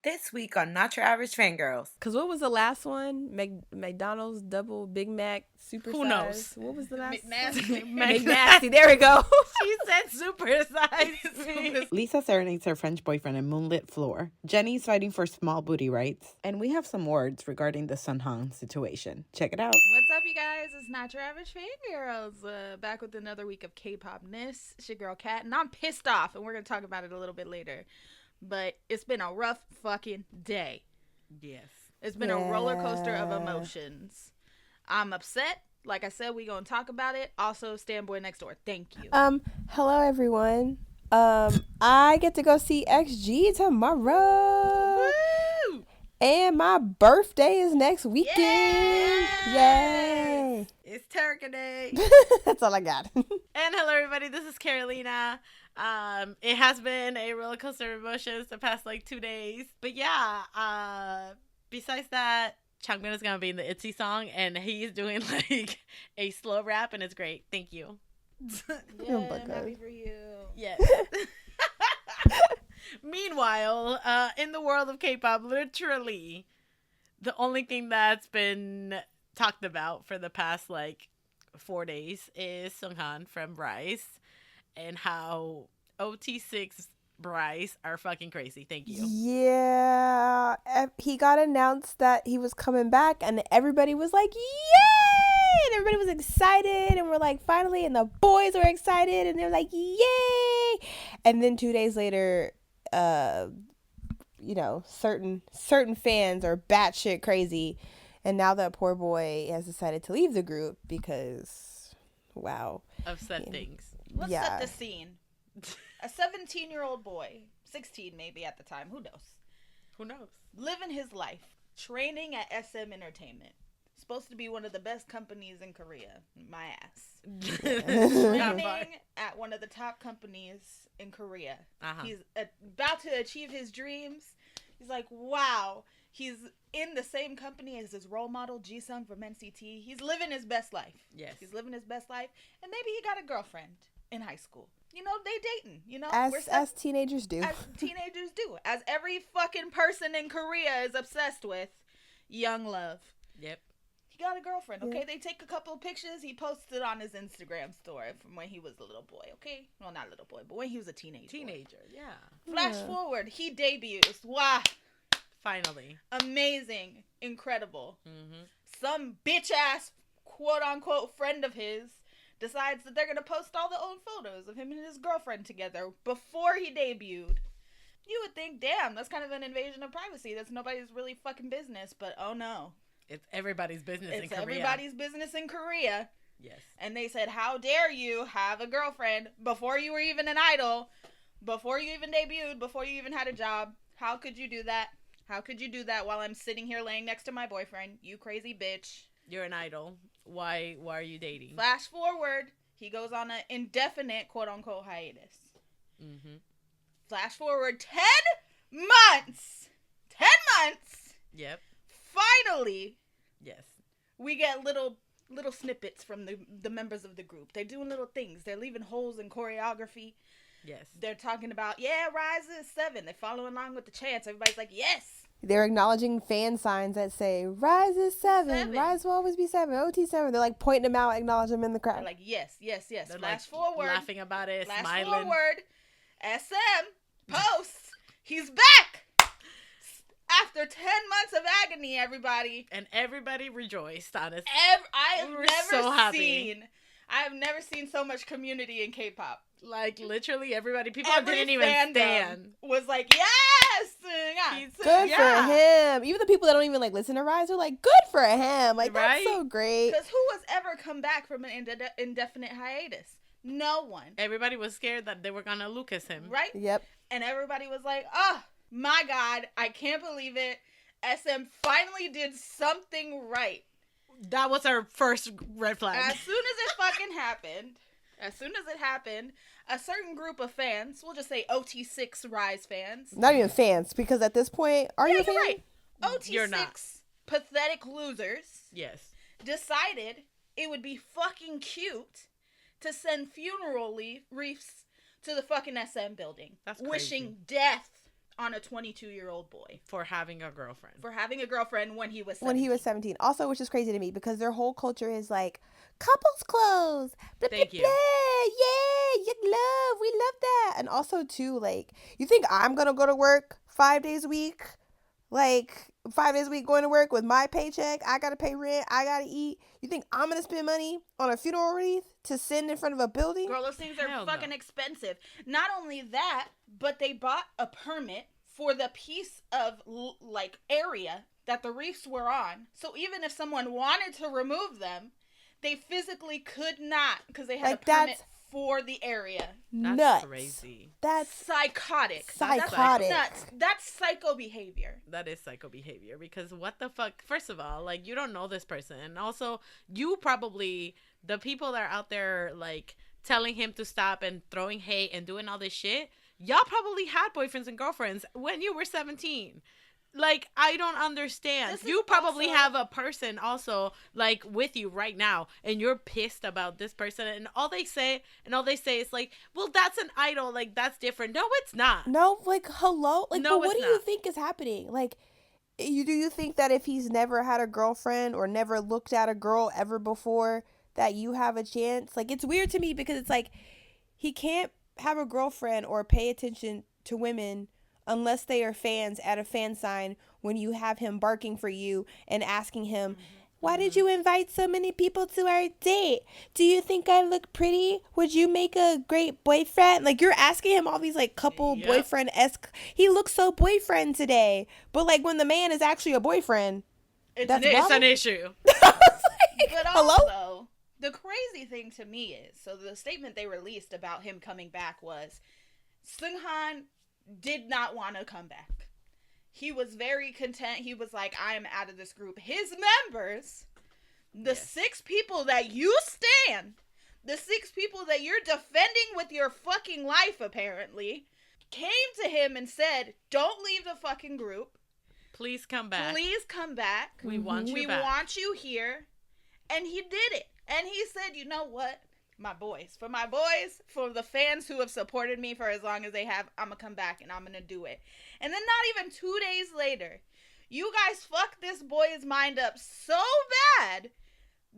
This week on Not Your Average Fangirls. Because what was the last one? McDonald's double Big Mac super Who size. knows? What was the last? McNasty. McNasty. There we go. She said super size. Lisa serenades her French boyfriend in Moonlit Floor. Jennie's fighting for small booty rights. And we have some words regarding the Seunghan situation. Check it out. What's up, you guys? It's Not Your Average Fangirls. Back with another week of K-pop-ness. It's your girl, Kat, and I'm pissed off, and we're going to talk about it a little bit later. But it's been a rough fucking day. Yes. It's been a roller coaster of emotions. I'm upset. Like I said, we going to talk about it. Also, Standboy Next Door. Thank you. Hello, everyone. I get to go see XG tomorrow. Woo! And my birthday is next weekend. Yay! It's Turkey Day. That's all I got. And hello, everybody. This is Carolina. It has been a roller coaster of emotions the past 2 days. But yeah, besides that, Changbin is going to be in the ITZY song, and he's doing a slow rap, and it's great. Thank you. Yeah, I'm happy for you. Yes. Meanwhile, in the world of K-pop, literally, the only thing that's been talked about for the past 4 days is Seunghan from RIIZE and how OT6 RIIZE are fucking crazy. Thank you. Yeah. He got announced that he was coming back, and everybody was like, yay! And everybody was excited, and we're like, finally, and the boys were excited, and they're like, yay! And then 2 days later, certain fans are batshit crazy, and now that poor boy has decided to leave the group because, wow. Upset things. Let's set the scene. A 17-year-old boy, 16 maybe at the time, who knows? Living his life, training at SM Entertainment. Supposed to be one of the best companies in Korea. My ass. Training at one of the top companies in Korea. Uh-huh. He's about to achieve his dreams. He's like, wow. He's in the same company as his role model, Jisung from NCT. He's living his best life. Yes. He's living his best life. And maybe he got a girlfriend in high school. They dating, As teenagers do. As teenagers do. As every fucking person in Korea is obsessed with young love. Yep. He got a girlfriend, okay? Yeah. They take a couple of pictures. He posted on his Instagram story from when he was a little boy, okay? Well, not a little boy, but when he was a teenager. Yeah. Flash forward, he debuts. Wow. Finally. Amazing. Incredible. Mm-hmm. Some bitch-ass, quote-unquote, friend of his decides that they're going to post all the old photos of him and his girlfriend together before he debuted. You would think, damn, that's kind of an invasion of privacy. That's nobody's really fucking business, but oh no. It's everybody's business in Korea. It's everybody's business in Korea. Yes. And they said, how dare you have a girlfriend before you were even an idol, before you even debuted, before you even had a job? How could you do that? How could you do that while I'm sitting here laying next to my boyfriend? You crazy bitch. You're an idol. Why are you dating? Flash forward, he goes on an indefinite quote-unquote hiatus. Mm-hmm. Flash forward 10 months! 10 months! Yep. Finally! Yes. We get little snippets from the members of the group. They're doing little things. They're leaving holes in choreography. Yes. They're talking about, RIIZE is 7. They're following along with the chants. Everybody's like, yes! They're acknowledging fan signs that say, RIIZE is 7. RIIZE will always be 7. OT 7. They're pointing them out, acknowledge them in the crowd. They're like, yes. They're Flash forward. Laughing about it, Flash smiling. forward. SM posts. He's back! After 10 months of agony, everybody. And everybody rejoiced, honestly. I have never seen so much community in K-pop. Literally everybody. People didn't even stand. Was like, yes! Good for him. Even the people that don't even listen to RIIZE are like, good for him. That's so great. Because who has ever come back from an indefinite hiatus? No one. Everybody was scared that they were going to Lucas him. Right? Yep. And everybody was like, oh, my God, I can't believe it. SM finally did something right. That was our first red flag. As soon as it happened, a certain group of fans, we'll just say OT6 RIIZE fans. Not even fans, because at this point, are you a fan? You're right. OT6 pathetic losers. Yes. Decided it would be fucking cute to send funeral wreaths to the fucking SM building. That's crazy. Wishing death on a 22-year-old boy for having a girlfriend. When he was 17. Also, which is crazy to me because their whole culture is like couples clothes. Blah, Thank blah, you. Blah. Yeah, we love that. And also too, like, you think I'm gonna go to work 5 days a week? Like 5 days a week going to work with my paycheck. I gotta pay rent. I gotta eat. You think I'm gonna spend money on a funeral wreath to send in front of a building? Girl, those things are fucking expensive. Not only that, but they bought a permit for the piece of like area that the wreaths were on. So even if someone wanted to remove them, they physically could not because they had a permit for the area. That's nuts. Crazy. That's psychotic. Psychotic. That's nuts. That's psycho behavior. That is psycho behavior because what the fuck? First of all, like, you don't know this person. And also, you probably, the people that are out there, like, telling him to stop and throwing hate and doing all this shit, y'all probably had boyfriends and girlfriends when you were 17. Like, I don't understand. You probably have a person also, like, with you right now, and you're pissed about this person, and all they say is, like, well, that's an idol, like, that's different. No, it's not. No, like, hello? Like, no, but what do you think is happening? Like, do you think that if he's never had a girlfriend or never looked at a girl ever before, that you have a chance? Like, it's weird to me because it's like, he can't have a girlfriend or pay attention to women unless they are fans at a fan sign when you have him barking for you and asking him, why did you invite so many people to our date? Do you think I look pretty? Would you make a great boyfriend? Like, you're asking him all these, like, couple boyfriend-esque. He looks so boyfriend today. But, like, when the man is actually a boyfriend, it's an issue. But also, the crazy thing to me is, so the statement they released about him coming back was, Seunghan did not want to come back. He was very content. He was like, I am out of this group. His members, the 6 people that you stand, the 6 people that you're defending with your fucking life, apparently, came to him and said, don't leave the fucking group. Please come back. We want you back. We want you here. And he did it. And he said, you know what? For the fans who have supported me for as long as they have, I'm going to come back and I'm going to do it. And then not even 2 days later, you guys fucked this boy's mind up so bad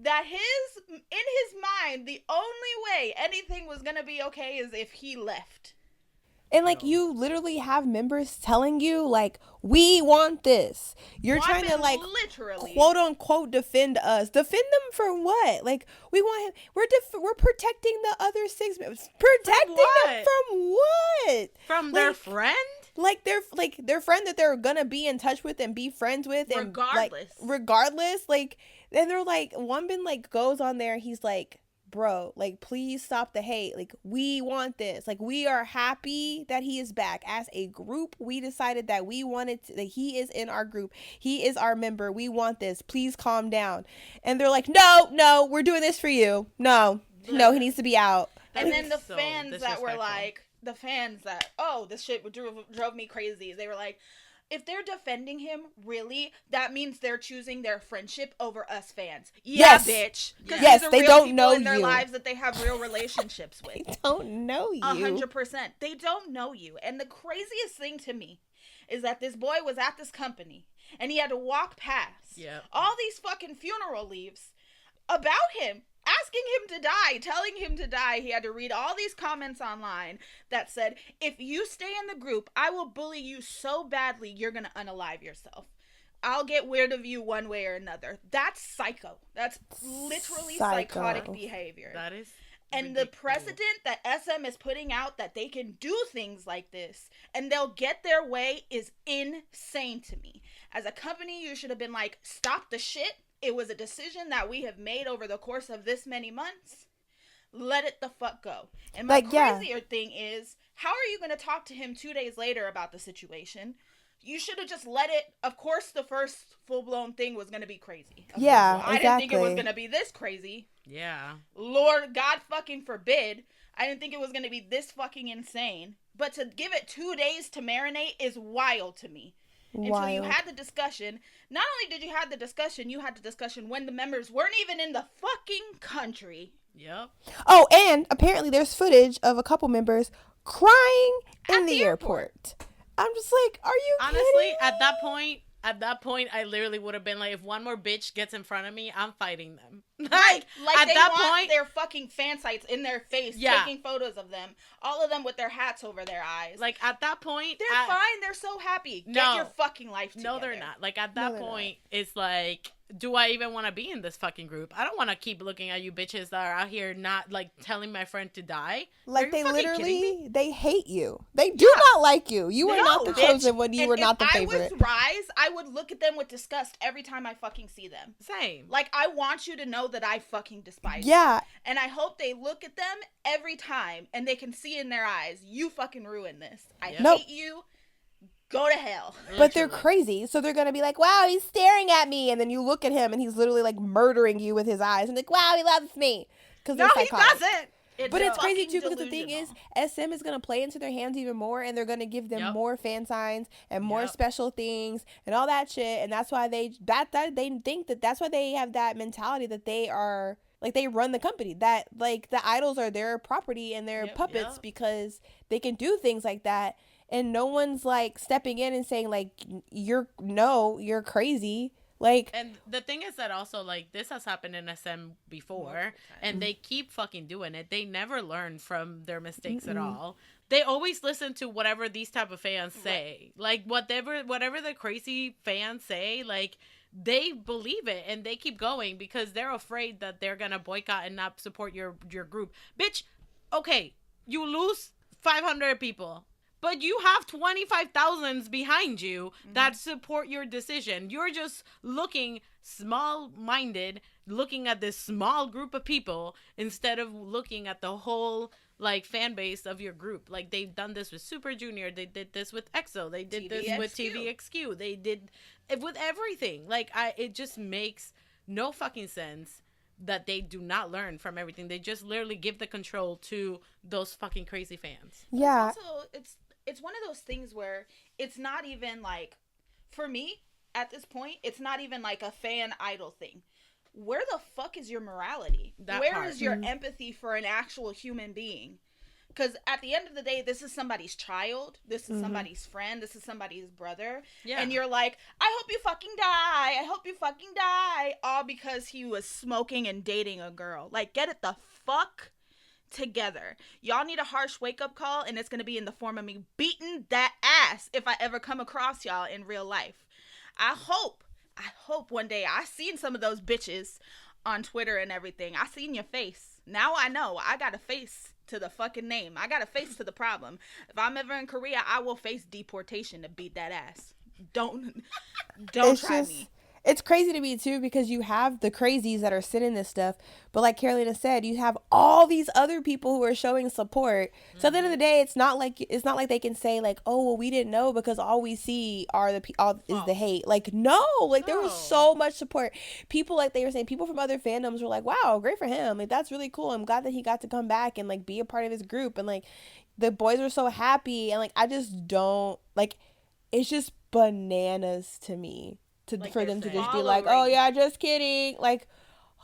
that in his mind, the only way anything was going to be okay is if he left. And, like, you literally have members telling you, like, we want this. You're trying to, like, literally, quote unquote, defend us. Defend them for what? Like, we want him. We're protecting the other 6 members. Protecting them from what? From their friend? Like, their friend that they're gonna be in touch with and be friends with. And, regardless. Like, and they're like, Wonbin, like, goes on there and he's like, bro, like, please stop the hate. Like, we want this. Like, we are happy that he is back. As a group, we decided that we wanted that he is in our group. He is our member. We want this. Please calm down. And they're like, no, we're doing this for you. No, he needs to be out. And then the fans that were like, this shit drove me crazy. They were like, if they're defending him, really, that means they're choosing their friendship over us fans. Yeah, yes. Bitch. Yes, they don't know you. In their lives that they have real relationships with. They don't know you. 100%. They don't know you. And the craziest thing to me is that this boy was at this company and he had to walk past all these fucking funeral leaves about him, asking him to die, telling him to die. He had to read all these comments online that said, if you stay in the group, I will bully you so badly you're going to unalive yourself. I'll get weird of you one way or another. That's psycho. That's literally psychotic behavior. That is and ridiculous. The precedent that SM is putting out that they can do things like this and they'll get their way is insane to me. As a company, you should have been like, stop the shit. It was a decision that we have made over the course of this many months. Let it the fuck go. And my crazier thing is, how are you going to talk to him 2 days later about the situation? You should have just let it. Of course, the first full-blown thing was going to be crazy. I didn't think it was going to be this crazy. Yeah. Lord, God fucking forbid. I didn't think it was going to be this fucking insane. But to give it 2 days to marinate is wild to me. Until you had the discussion. Not only did you have the discussion, you had the discussion when the members weren't even in the fucking country. Yep. Oh, and apparently there's footage of a couple members crying in the airport. I'm just like, are you honestly, kidding me? at that point, I literally would have been like, if one more bitch gets in front of me, I'm fighting them. Like at they that want point, their fucking fan sites in their face, taking photos of them, all of them with their hats over their eyes. Like, at that point, they're fine. They're so happy. Get your fucking life together. No, they're not. Like, at that point, it's like, do I even want to be in this fucking group? I don't want to keep looking at you bitches that are out here not, like, telling my friend to die. Like, they literally, they hate you. They do not like you. You were not the chosen one. You were not the favorite. If I was RIIZE, I would look at them with disgust every time I fucking see them. Same. Like, I want you to know that I fucking despise you. And I hope they look at them every time and they can see in their eyes, you fucking ruined this. I hate you. Go to hell. But they're crazy. So they're going to be like, wow, he's staring at me. And then you look at him and he's literally like murdering you with his eyes. And like, wow, he loves me. No, he doesn't. But it's crazy too, because the thing is, SM is going to play into their hands even more, and they're going to give them more fan signs and more special things and all that shit. And that's why they think that's why they have that mentality that they are, like, they run the company, that like the idols are their property and their puppets because they can do things like that. And no one's like stepping in and saying like, you're crazy. Like, and the thing is that also, like, this has happened in SM before, and they keep fucking doing it. They never learn from their mistakes at all. They always listen to whatever these type of fans say. Like, whatever the crazy fans say, like, they believe it, and they keep going because they're afraid that they're gonna boycott and not support your group. Bitch, okay, you lose 500 people. But you have 25,000 behind you that support your decision. You're just looking small-minded, looking at this small group of people instead of looking at the whole, like, fan base of your group. Like, they've done this with Super Junior. They did this with EXO. They did this with TVXQ. They did it with everything. Like, it just makes no fucking sense that they do not learn from everything. They just literally give the control to those fucking crazy fans. Yeah. Also, it's one of those things where it's not even like, for me at this point, it's not even like a fan idol thing. Where the fuck is your morality? Where is your empathy for an actual human being? Because at the end of the day, this is somebody's child. This is somebody's friend. This is somebody's brother. Yeah. And you're like, I hope you fucking die. I hope you fucking die. All because he was smoking and dating a girl. Like, get it the fuck together. Y'all need a harsh wake-up call, and it's going to be in the form of me beating that ass if I ever come across y'all in real life. I hope one day I seen some of those bitches on Twitter and everything. I seen your face. Now I know I got a face to the fucking name. I got a face to the problem. If I'm ever in Korea, I will face deportation to beat that ass. Don't try me. It's crazy to me too, because you have the crazies that are sending this stuff, but like Carolina said, you have all these other people who are showing support. So at the end of the day, it's not like they can say like, oh well, we didn't know because all we see are is the hate. Like, no, like there was so much support. People, like they were saying, people from other fandoms were like, wow, great for him. Like, that's really cool. I'm glad that he got to come back and like be a part of his group, and like the boys were so happy, and like I just don't like. It's just bananas to me. For them to just be like, oh yeah, just kidding. Like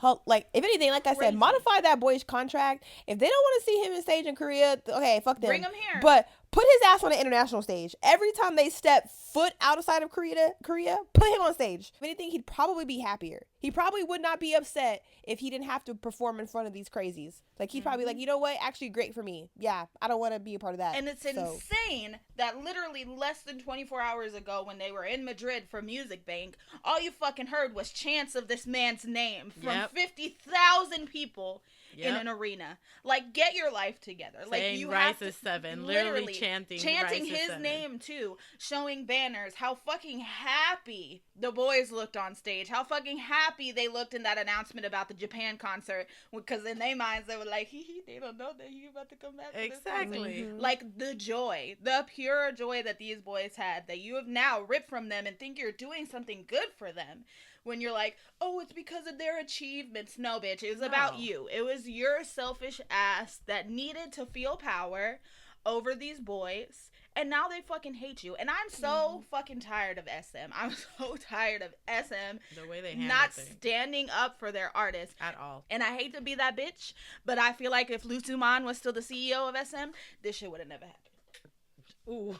if anything, like I said, modify that boy's contract. If they don't want to see him in stage in Korea, okay, fuck them. Bring him here. But put his ass on the international stage. Every time they step foot outside of Korea, put him on stage. If anything, he'd probably be happier. He probably would not be upset if he didn't have to perform in front of these crazies. Like, he'd probably be like, you know what? Actually, great for me. Yeah, I don't want to be a part of that. And it's insane that literally less than 24 hours ago, when they were in Madrid for Music Bank, all you fucking heard was chants of this man's name from 50,000 people in an arena. Like, get your life together. Like, you have to, 7, literally chanting his name too, showing banners. How fucking happy the boys looked on stage. How fucking happy they looked in that announcement about the Japan concert, because in their minds they were like, they don't know that he's about to come back. Exactly. Like, the joy, the pure joy that these boys had, that you have now ripped from them and think you're doing something good for them. When you're like, oh, it's because of their achievements. No, bitch, it was about you. It was your selfish ass that needed to feel power over these boys, and now they fucking hate you. And I'm so fucking tired of SM. I'm so tired of SM, the way they not standing up for their artists at all. And I hate to be that bitch, but I feel like if Lee Soo-man was still the CEO of SM, this shit would have never happened. Ooh.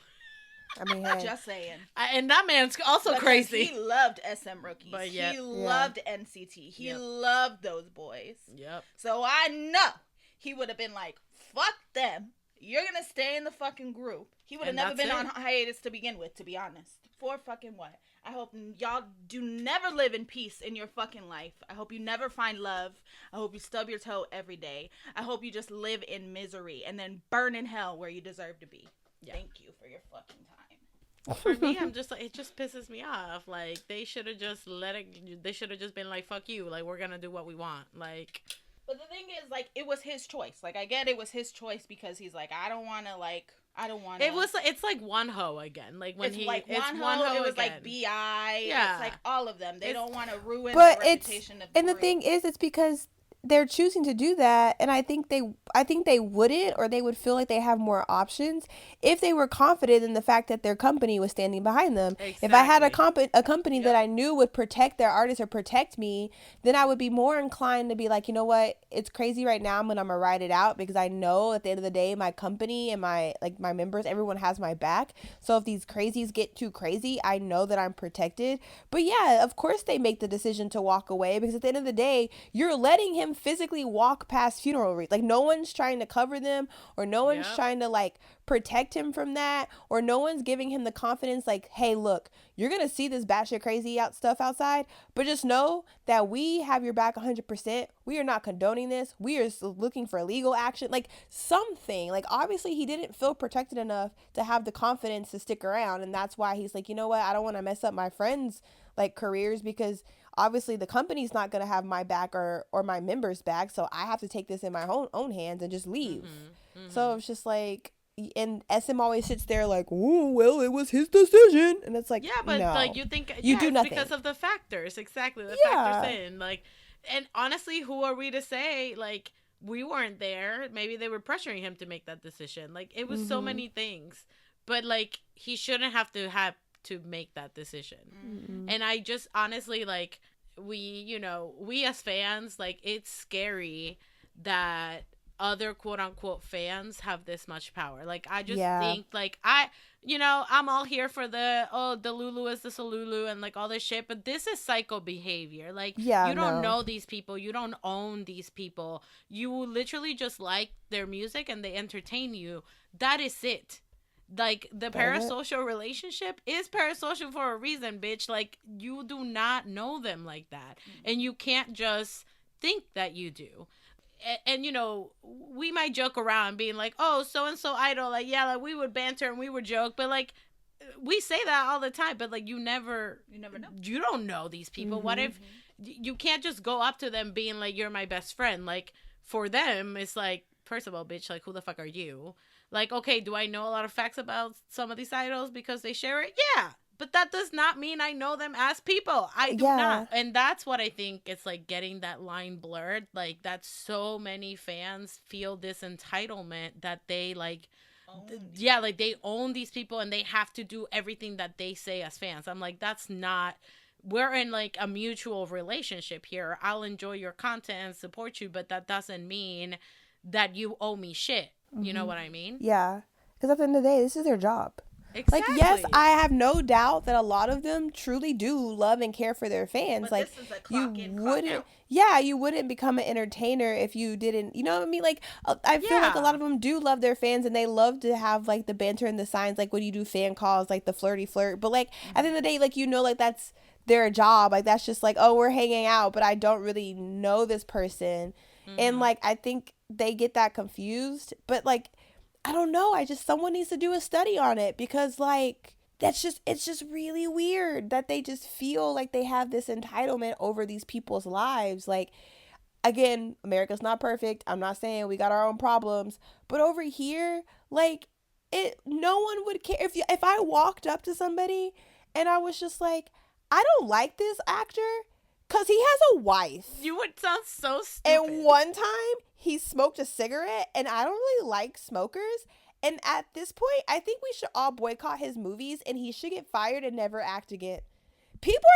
I mean, hey. Just saying. And that man's also because crazy. He loved SM Rookies. But yep. He loved NCT. He loved those boys. Yep. So I know he would have been like, fuck them. You're going to stay in the fucking group. He would have never been on hiatus to begin with, to be honest. For fucking what? I hope y'all do never live in peace in your fucking life. I hope you never find love. I hope you stub your toe every day. I hope you just live in misery and then burn in hell where you deserve to be. Yeah. Thank you for your fucking time. For me, I'm just like, it just pisses me off. Like, they should have just they should have just been like, fuck you. Like, we're going to do what we want. Like... But the thing is, like, it was his choice. Like, I get it was his choice because he's like, I don't want to. It's like one ho again. Like, when it's one ho, it was again. Like B.I. Yeah. It's like all of them. They don't want to ruin the reputation of the group. The thing is, it's because they're choosing to do that, and I think they wouldn't, or they would feel like they have more options if they were confident in the fact that their company was standing behind them. Exactly. If I had a company that I knew would protect their artists or protect me, then I would be more inclined to be like, you know what, it's crazy right now, but I'm gonna ride it out because I know at the end of the day, my company and my members, everyone has my back. So if these crazies get too crazy, I know that I'm protected. But yeah, of course they make the decision to walk away because at the end of the day, you're letting him physically walk past funeral wreaths. Like, no one's trying to cover them, or no one's trying to like protect him from that, or no one's giving him the confidence like, hey, look, you're gonna see this batshit crazy stuff outside, but just know that we have your back 100%. We are not condoning this. We are looking for legal action, like something. Like, obviously he didn't feel protected enough to have the confidence to stick around, and that's why he's like, you know what, I don't want to mess up my friends' like careers, because obviously the company's not going to have my back or my members' back, so I have to take this in my own hands and just leave. So it's just like, and SM always sits there like, oh, well, it was his decision, and it's like, yeah, but no, like, you think you do nothing because of the factors. Exactly, the factors in, like, and honestly, who are we to say, like, we weren't there? Maybe they were pressuring him to make that decision. Like, it was so many things, but like, he shouldn't have to make that decision. And I just honestly, like, we as fans, like, it's scary that other quote unquote fans have this much power. Like, I just think, like, I'm all here for the Lulu is the Solulu and like all this shit, but this is psycho behavior. Like, you don't know these people, you don't own these people, you literally just like their music and they entertain you. That is it. Like, the parasocial relationship is parasocial for a reason, bitch. Like, you do not know them like that, and you can't just think that you do. And we might joke around being like, oh, so-and-so idol, like, yeah, like, we would banter and we would joke, but like, we say that all the time, but like, you never know. You don't know these people. What if you can't just go up to them being like, you're my best friend? Like, for them, it's like, first of all, bitch, like, who the fuck are you? Like, okay, do I know a lot of facts about some of these idols because they share it? Yeah. But that does not mean I know them as people. I do not. And that's what I think, it's like getting that line blurred. Like, that so many fans feel this entitlement that they like, like, they own these people and they have to do everything that they say as fans. I'm like, that's not, we're in like a mutual relationship here. I'll enjoy your content and support you, but that doesn't mean that you owe me shit. You know what I mean? Yeah. Because at the end of the day, this is their job. Exactly. Like, yes, I have no doubt that a lot of them truly do love and care for their fans. But like, this is a clock in, clock out. You wouldn't become an entertainer if you didn't, you know what I mean? Like, I feel like a lot of them do love their fans and they love to have like the banter and the signs, like when you do fan calls, like the flirty flirt. But like, at the end of the day, like, like, that's their job. Like, that's just like, oh, we're hanging out, but I don't really know this person. And like, I think they get that confused, but like, I don't know. Someone needs to do a study on it, because like, it's just really weird that they just feel like they have this entitlement over these people's lives. Like, again, America's not perfect. I'm not saying we got our own problems, but over here, like, no one would care if I walked up to somebody and I was just like, I don't like this actor because he has a wife. You would sound so stupid. And one time he smoked a cigarette, and I don't really like smokers. And at this point, I think we should all boycott his movies, and he should get fired and never act again. People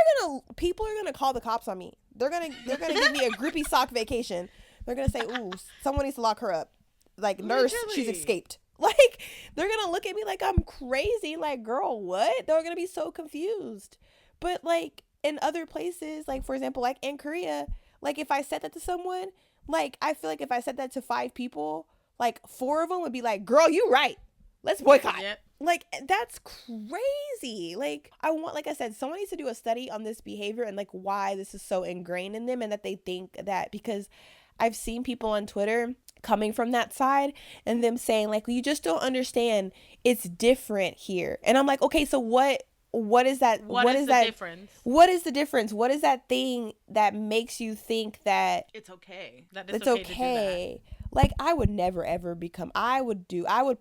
are gonna call the cops on me. They're gonna give me a groupie sock vacation. They're gonna say, "Ooh, someone needs to lock her up." Like, nurse, she's escaped. Like, they're gonna look at me like I'm crazy. Like, girl, what? They're gonna be so confused. But like in other places, like for example, like in Korea, like if I said that to someone, like I feel like if I said that to 5 people, like 4 of them would be like, girl, you right. Let's boycott. Yep. Like, that's crazy. Like, I want, like I said, someone needs to do a study on this behavior and like why this is so ingrained in them, and that they think that, because I've seen people on Twitter coming from that side and them saying like, well, you just don't understand, it's different here. And I'm like, okay, so what is that? What is the difference? What is the difference? What is that thing that makes you think that it's okay? That it's okay. Like, I would never ever become, I would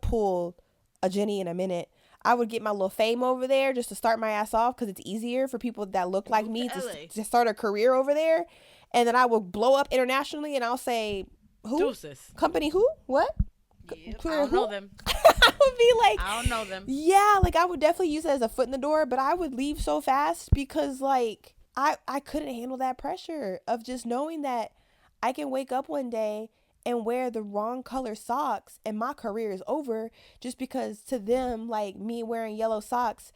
pull a Jennie in a minute. I would get my little fame over there just to start my ass off, because it's easier for people that look like me to start a career over there. And then I will blow up internationally, and I'll say, who? Deuces. Company who? What? Yep. I don't know them. I would be like, I don't know them. Yeah, like I would definitely use it as a foot in the door, but I would leave so fast, because like I couldn't handle that pressure of just knowing that I can wake up one day and wear the wrong color socks and my career is over, just because to them, like me wearing yellow socks,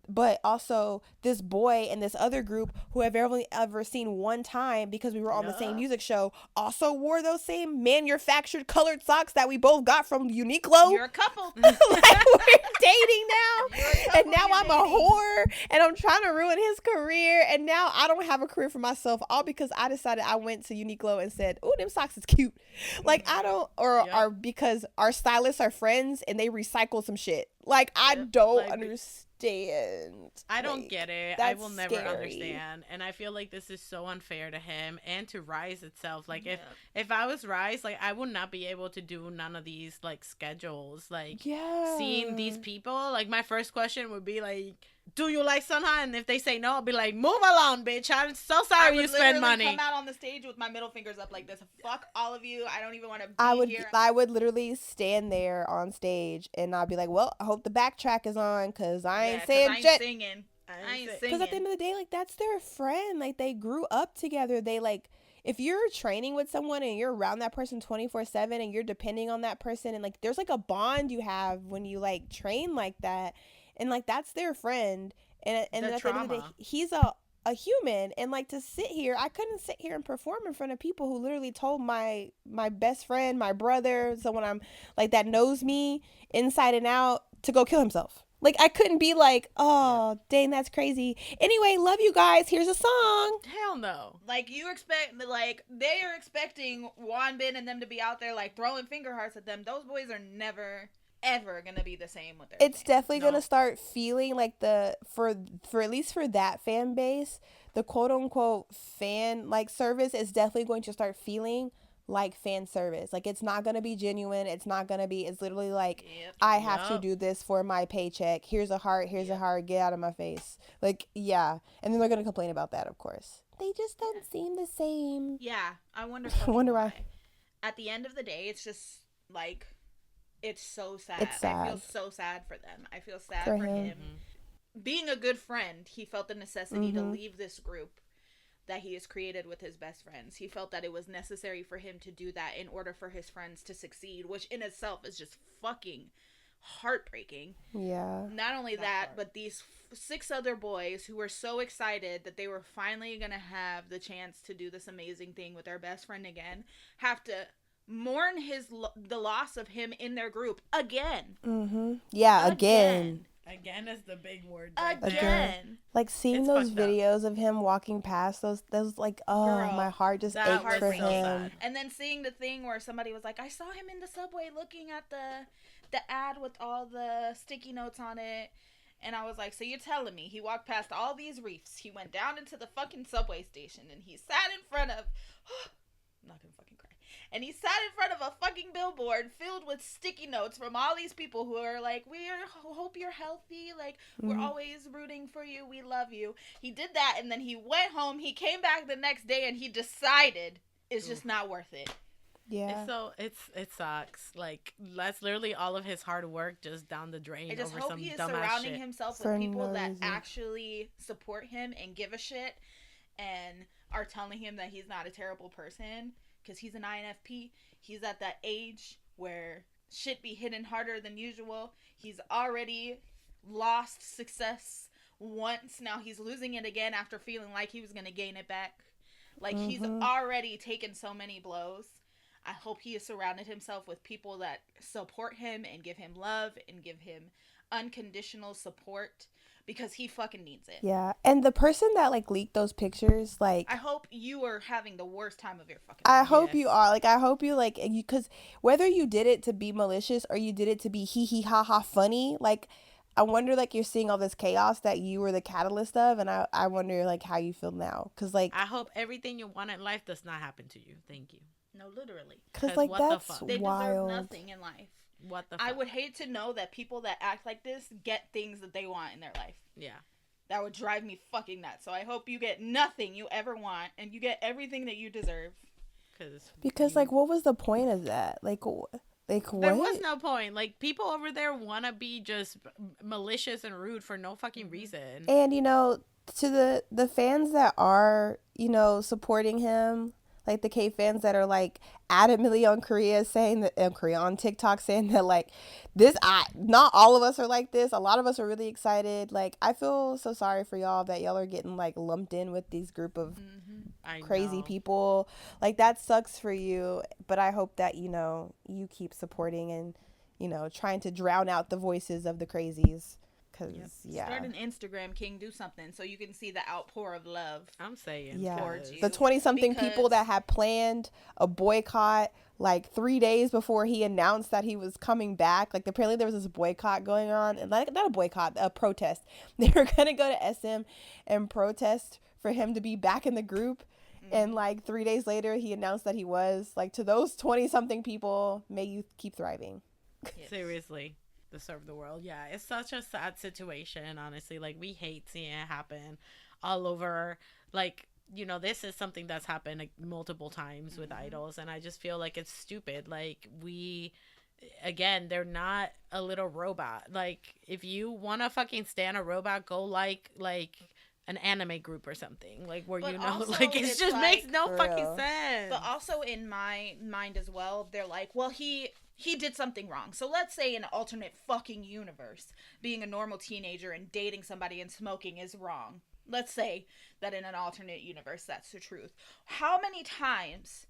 but also this boy and this other group who I've only ever seen one time because we were on the same music show also wore those same manufactured colored socks that we both got from Uniqlo. You're a couple. Like, we're dating now, and now I'm a whore, and I'm trying to ruin his career, and now I don't have a career for myself, all because I decided, I went to Uniqlo and said, "Ooh, them socks is cute." Like, I don't, or because our stylists are friends and they recycle some shit. Like, I don't understand. I don't get it. I will never understand, and I feel like this is so unfair to him and to RIIZE itself. Like, if I was RIIZE, like, I would not be able to do none of these like schedules. Like, seeing these people, like, my first question would be like, do you like Seunghan? And if they say no, I'll be like, move along, bitch. I'm so sorry you spend money. I would come out on the stage with my middle fingers up like this. Fuck all of you. I don't even want to be here. I would literally stand there on stage and I'd be like, well, I hope the backtrack is on, because I ain't saying shit. I ain't singing. Because at the end of the day, like, that's their friend. Like, they grew up together. They, like, if you're training with someone and you're around that person 24/7 and you're depending on that person, and like, there's like a bond you have when you like train like that. And like, that's their friend, and at the end of the day, he's a human. And like, to sit here, I couldn't sit here and perform in front of people who literally told my best friend, my brother, someone I'm like that knows me inside and out, to go kill himself. Like, I couldn't be like, oh, dang, that's crazy. Anyway, love you guys. Here's a song. Hell no. Like, you expect, like, they are expecting Wonbin and them to be out there like throwing finger hearts at them. Those boys are never ever gonna be the same with their It's definitely gonna start feeling like for at least for that fan base, the quote unquote fan like service is definitely going to start feeling like fan service. Like, it's not gonna be genuine. It's literally like, I have to do this for my paycheck. Here's a heart, a heart, get out of my face. Like, yeah. And then they're gonna complain about that, of course. They just don't seem the same. Yeah. I wonder why. At the end of the day, it's just like, it's so sad. It's sad. I feel so sad for them. I feel sad for him. Being a good friend, he felt the necessity to leave this group that he has created with his best friends. He felt that it was necessary for him to do that in order for his friends to succeed, which in itself is just fucking heartbreaking. Yeah. Not only that, but these 6 other boys who were so excited that they were finally going to have the chance to do this amazing thing with their best friend again, have to mourn the loss of him in their group again. Yeah, again. Again is the big word. Again. Like, seeing those videos of him walking past those like, oh, girl, my heart just ached for him. And then seeing the thing where somebody was like, I saw him in the subway looking at the ad with all the sticky notes on it. And I was like, so you're telling me he walked past all these reefs, he went down into the fucking subway station, and he sat in front of I'm not gonna fucking cry. And he sat in front of a fucking billboard filled with sticky notes from all these people who are like, we hope you're healthy. Like, we're always rooting for you. We love you. He did that, and then he went home. He came back the next day, and he decided it's just not worth it. Yeah. It sucks. Like, that's literally all of his hard work just down the drain. I just over hope some he is dumbass surrounding shit. himself with people that actually support him and give a shit and are telling him that he's not a terrible person. Because he's an INFP. He's at that age where shit be hitting harder than usual. He's already lost success once. Now he's losing it again after feeling like he was going to gain it back. Like, he's already taken so many blows. I hope he has surrounded himself with people that support him and give him love and give him unconditional support, because he fucking needs it. Yeah, and the person that like leaked those pictures, like, I hope you are having the worst time of your fucking I life. hope you are. Like, I hope you, like, you, because whether you did it to be malicious or you did it to be hee hee ha ha funny, like, I wonder, like, you're seeing all this chaos that you were the catalyst of, and I wonder, like, how you feel now, because, like, I hope everything you want in life does not happen to you. Thank you. No, literally. because, like, that's They wild. deserve nothing in life. What the fuck? I would hate to know that people that act like this get things that they want in their life. Yeah. That would drive me fucking nuts. So I hope you get nothing you ever want, and you get everything that you deserve. Because, like, what was the point of that? Like what? There was no point. Like, people over there want to be just malicious and rude for no fucking reason. And, you know, to the fans that are, you know, supporting him, like the K fans that are like adamantly on Korea saying that on TikTok saying that, like, not all of us are like this. A lot of us are really excited. Like, I feel so sorry for y'all that y'all are getting like lumped in with these group of crazy people. Like, that sucks for you, but I hope that, you know, you keep supporting and, you know, trying to drown out the voices of the crazies. Start an Instagram, King. Do something so you can see the outpour of love. I'm saying, towards you. The 20-something people that had planned a boycott like 3 days before he announced that he was coming back. Like, apparently there was this boycott going on, and like, not a boycott, a protest. They were gonna go to SM and protest for him to be back in the group. And like 3 days later, he announced that he was. Like, to those 20-something people, may you keep thriving. Yes. Seriously. To serve the world. Yeah, it's such a sad situation, honestly. Like, we hate seeing it happen all over. Like, you know, this is something that's happened like multiple times with idols, and I just feel like it's stupid. Like, again, they're not a little robot. Like, if you want to fucking stand a robot, go like an anime group or something, like, where, you know, like, it just like, makes no fucking sense. But also, in my mind as well, they're like, well, he did something wrong. So let's say in an alternate fucking universe, being a normal teenager and dating somebody and smoking is wrong. Let's say that in an alternate universe, that's the truth. How many times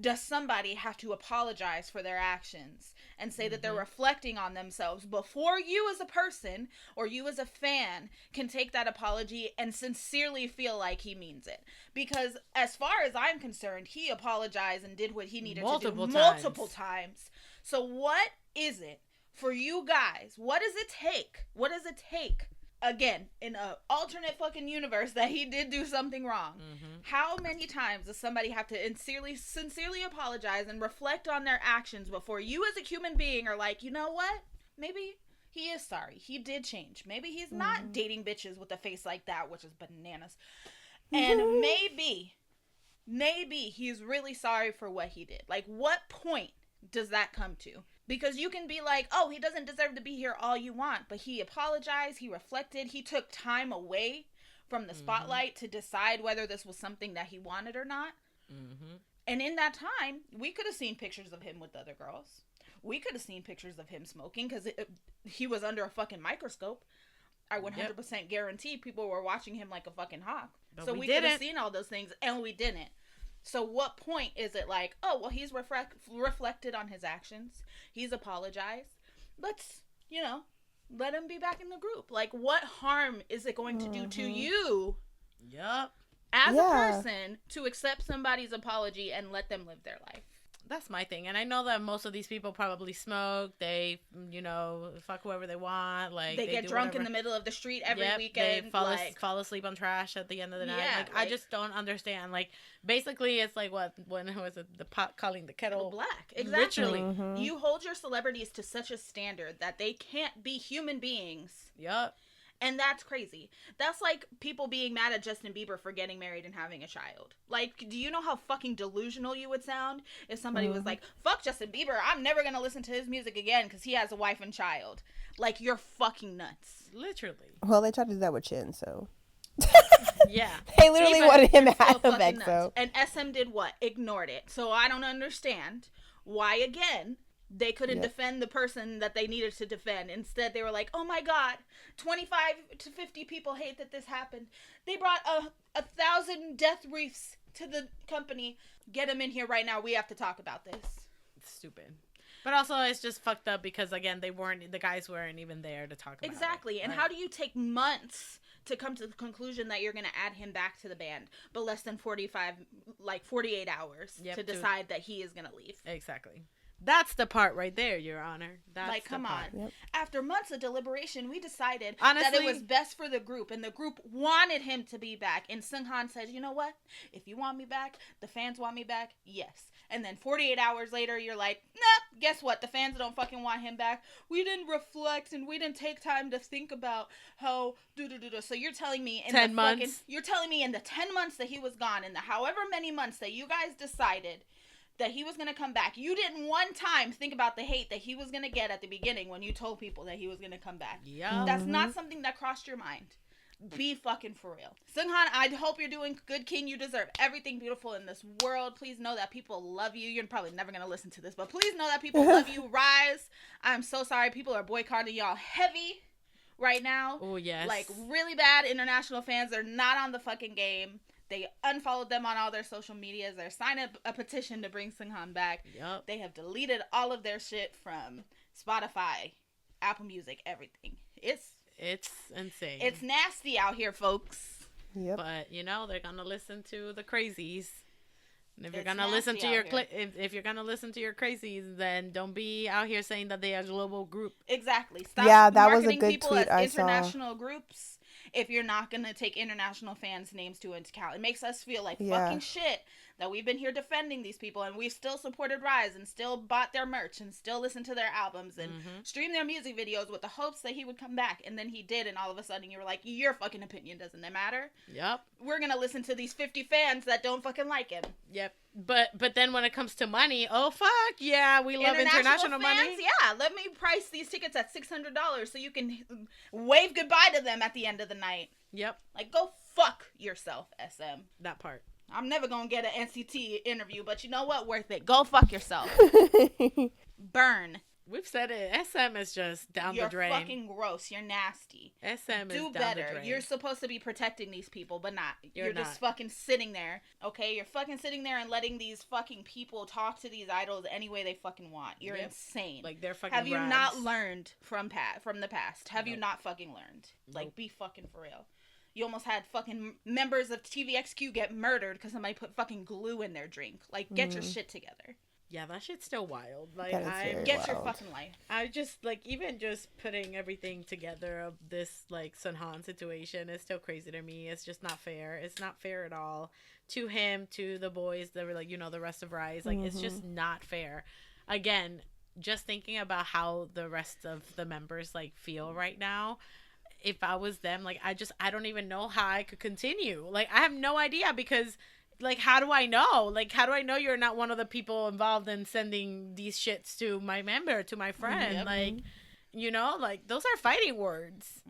does somebody have to apologize for their actions and say that they're reflecting on themselves before you as a person or you as a fan can take that apology and sincerely feel like he means it? Because as far as I'm concerned, he apologized and did what he needed to do multiple times. So what is it for you guys? What does it take? What does it take? Again, in an alternate fucking universe that he did do something wrong. How many times does somebody have to sincerely apologize and reflect on their actions before you as a human being are like, you know what? Maybe he is sorry. He did change. Maybe he's not dating bitches with a face like that, which is bananas. And maybe he's really sorry for what he did. Like, what point does that come to? Because you can be like, oh, he doesn't deserve to be here all you want, but he apologized, he reflected, he took time away from the spotlight to decide whether this was something that he wanted or not. And in that time, we could have seen pictures of him with other girls. We could have seen pictures of him smoking because he was under a fucking microscope. I 100% guarantee people were watching him like a fucking hawk. But so we could have seen all those things, and we didn't. So what point is it like, oh, well, he's reflected on his actions. He's apologized. Let's, you know, let him be back in the group. Like, what harm is it going to do to you as a person to accept somebody's apology and let them live their life? That's my thing. And I know that most of these people probably smoke. They, you know, fuck whoever they want. Like, they get drunk in the middle of the street every weekend. They fall asleep on trash at the end of the night. Like, I just don't understand. Like, basically, it's like when was it, the pot calling the kettle black? Exactly. Literally. You hold your celebrities to such a standard that they can't be human beings. And that's crazy. That's like people being mad at Justin Bieber for getting married and having a child. Like, do you know how fucking delusional you would sound if somebody was like, fuck Justin Bieber, I'm never going to listen to his music again because he has a wife and child. Like, you're fucking nuts. Literally. Well, they tried to do that with Chin, so. They literally wanted him out of EXO. And SM did what? Ignored it. So I don't understand why, again, They couldn't defend the person that they needed to defend. Instead, they were like, oh my God, 25 to 50 people hate that this happened. They brought 1,000 death wreaths to the company. Get them in here right now. We have to talk about this. It's stupid. But also, it's just fucked up because, again, the guys weren't even there to talk about it. Exactly. And how do you take months to come to the conclusion that you're going to add him back to the band, but less than 48 hours to decide that he is going to leave? Exactly. That's the part right there, Your Honor. That's like, come on. Yep. After months of deliberation, we decided Honestly, that it was best for the group, and the group wanted him to be back. And Seunghan said, you know what? If you want me back, the fans want me back, yes. And then 48 hours later, you're like, nah, guess what? The fans don't fucking want him back. We didn't reflect, and we didn't take time to think about how So you're telling me in 10 months? you're telling me in the 10 months that he was gone, in the however many months that you guys decided that he was going to come back, you didn't one time think about the hate that he was going to get at the beginning when you told people that he was going to come back. Yeah. That's not something that crossed your mind. Be fucking for real. Seunghan, I hope you're doing good, king. You deserve everything beautiful in this world. Please know that people love you. You're probably never going to listen to this, but please know that people love you. RIIZE. I'm so sorry. People are boycotting y'all heavy right now. Oh, yes. Like, really bad. International fans are not on the fucking game. They unfollowed them on all their social medias. They're signing a petition to bring Seunghan back. Yep. They have deleted all of their shit from Spotify, Apple Music, everything. It's insane. It's nasty out here, folks. Yep. But they're gonna listen to the crazies. And if you're It's gonna listen to nasty your out here. if you're gonna listen to your crazies, then don't be out here saying that they are a global group. Exactly. Stop Yeah, that was a marketing good people tweet as I saw. international groups if you're not going to take international fans' names into account. It makes us feel like fucking shit that we've been here defending these people, and we've still supported RIIZE and still bought their merch and still listened to their albums and streamed their music videos with the hopes that he would come back. And then he did, and all of a sudden you were like, your fucking opinion doesn't matter. Yep. We're going to listen to these 50 fans that don't fucking like him. Yep. But then when it comes to money, oh fuck yeah, we love international fans, money. Yeah, let me price these tickets at $600 so you can wave goodbye to them at the end of the night. Yep. Like, go fuck yourself, SM. That part. I'm never gonna get an NCT interview, but you know what? Worth it. Go fuck yourself. Burn. We've said it. SM is just down the drain. You're fucking gross. You're nasty. SM is Do down better. the drain. You're supposed to be protecting these people, but not. You're not. just fucking sitting there. Okay? You're fucking sitting there and letting these fucking people talk to these idols any way they fucking want. You're insane. Like, they're fucking Have you rags. not learned from the past? Have you not fucking learned? Like, be fucking for real. You almost had fucking members of TVXQ get murdered because somebody put fucking glue in their drink. Like, get your shit together. Yeah, that shit's still wild. Like, Get your fucking life. I just, like, even just putting everything together of this, like, Seunghan situation is still crazy to me. It's just not fair. It's not fair at all. To him, to the boys that were, like, the rest of RIIZE. Like, it's just not fair. Again, just thinking about how the rest of the members, like, feel right now. If I was them, like, I don't even know how I could continue. Like, I have no idea because... Like, how do I know? Like, how do I know you're not one of the people involved in sending these shits to my member, to my friend? Yep. Like, like, those are fighting words.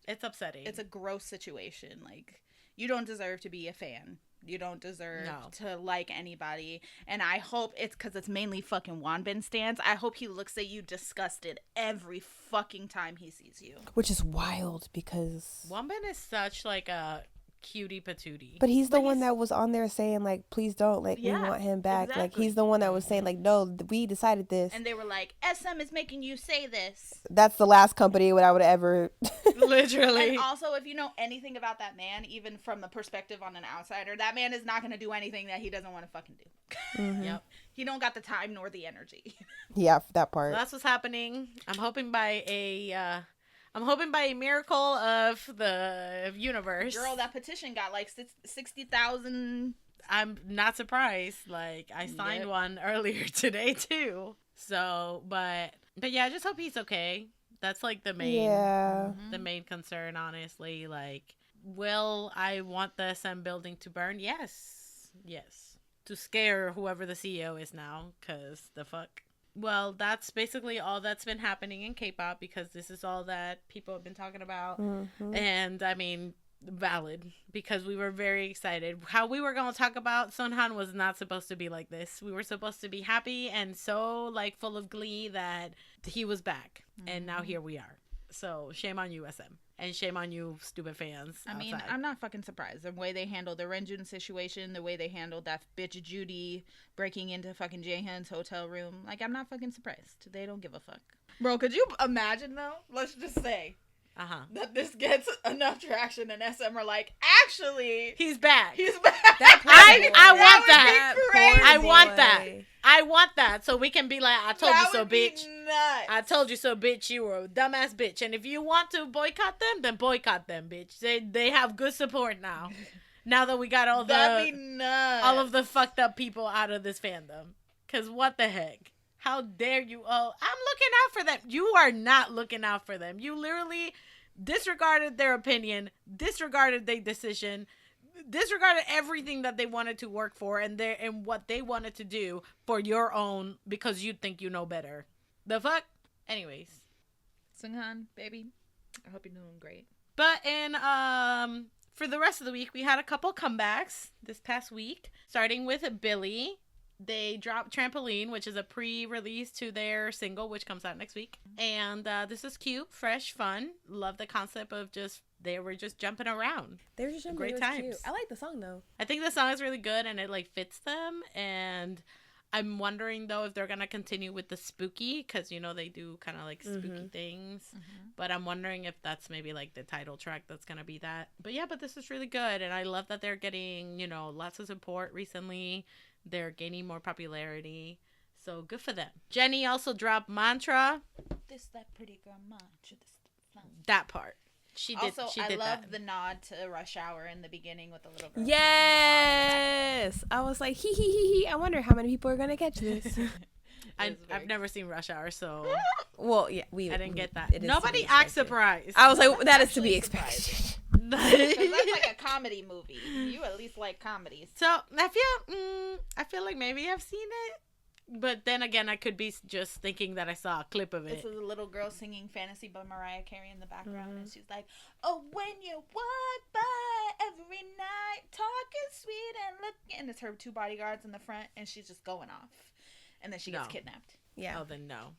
It's upsetting. It's a gross situation. Like, you don't deserve to be a fan. You don't deserve to like anybody. And I hope it's because it's mainly fucking Wanbin stans. I hope he looks at you disgusted every fucking time he sees you. Which is wild because... Wanbin is such, like, a... cutie patootie. But he's the one that was on there saying, like, please don't, like, we want him back. Exactly. Like, he's the one that was saying, like, no, we decided this. And they were like, SM is making you say this. That's the last company that I would ever... Literally. And also, if you know anything about that man, even from the perspective on an outsider, that man is not going to do anything that he doesn't want to fucking do. Yep. He don't got the time nor the energy. Yeah, that part. So that's what's happening. I'm hoping by a miracle of the universe. Girl, that petition got like 60,000. I'm not surprised. Like, I signed one earlier today too. So, but yeah, I just hope he's okay. That's like the main concern, honestly. Like, will I want the SM building to burn? Yes. To scare whoever the CEO is now, because the fuck. Well, that's basically all that's been happening in K-pop because this is all that people have been talking about. And, I mean, valid because we were very excited. How we were going to talk about Seunghan was not supposed to be like this. We were supposed to be happy and so like full of glee that he was back. And now here we are. So shame on you, SM. And shame on you, stupid fans. I mean, I'm not fucking surprised. The way they handled the Renjun situation, the way they handled that bitch Judy breaking into fucking Jaehyun's hotel room. Like, I'm not fucking surprised. They don't give a fuck. Bro, could you imagine, though? Let's just say that this gets enough traction and SM are like, actually, he's back. He's back. I want that. I Poor want boy. that. I want that. So we can be like, I told you so, bitch. Nuts. I told you so, bitch. You were a dumbass bitch. And if you want to boycott them, then boycott them, bitch. They have good support now. Now that we got all of the fucked up people out of this fandom. Because what the heck? How dare you? Oh, I'm looking out for them. You are not looking out for them. You literally disregarded their opinion, disregarded their decision, disregarded everything that they wanted to work for and what they wanted to do for your own because you think you know better. The fuck? Anyways. Seunghan, baby, I hope you're doing great. But for the rest of the week, we had a couple comebacks this past week, starting with Billlie. They dropped Trampoline, which is a pre-release to their single, which comes out next week. And this is cute, fresh, fun. Love the concept of they were just jumping around. They were just jumping. Great times. Cute. I like the song though. I think the song is really good and it like fits them. And I'm wondering though if they're gonna continue with the spooky because they do kind of like spooky things. But I'm wondering if that's maybe like the title track that's gonna be that. But yeah, but this is really good and I love that they're getting lots of support recently. They're gaining more popularity. So good for them. Jennie also dropped Mantra. This that pretty girl mantra. That part. She did I love that. the nod to Rush Hour in the beginning with the little girl. Yes. I was like, hee. I wonder how many people are going to catch this. I've never seen Rush Hour, so well, yeah, I didn't get that. Nobody acts surprised. I was like, that is to be expected. Because that's like a comedy movie. You at least like comedies. So I feel like maybe I've seen it, but then again, I could be just thinking that I saw a clip of it. This is a little girl singing "Fantasy" by Mariah Carey in the background, and she's like, "Oh, when you walk by every night, talking sweet and looking," and it's her two bodyguards in the front, and she's just going off, and then she gets kidnapped. Yeah. Oh, then no.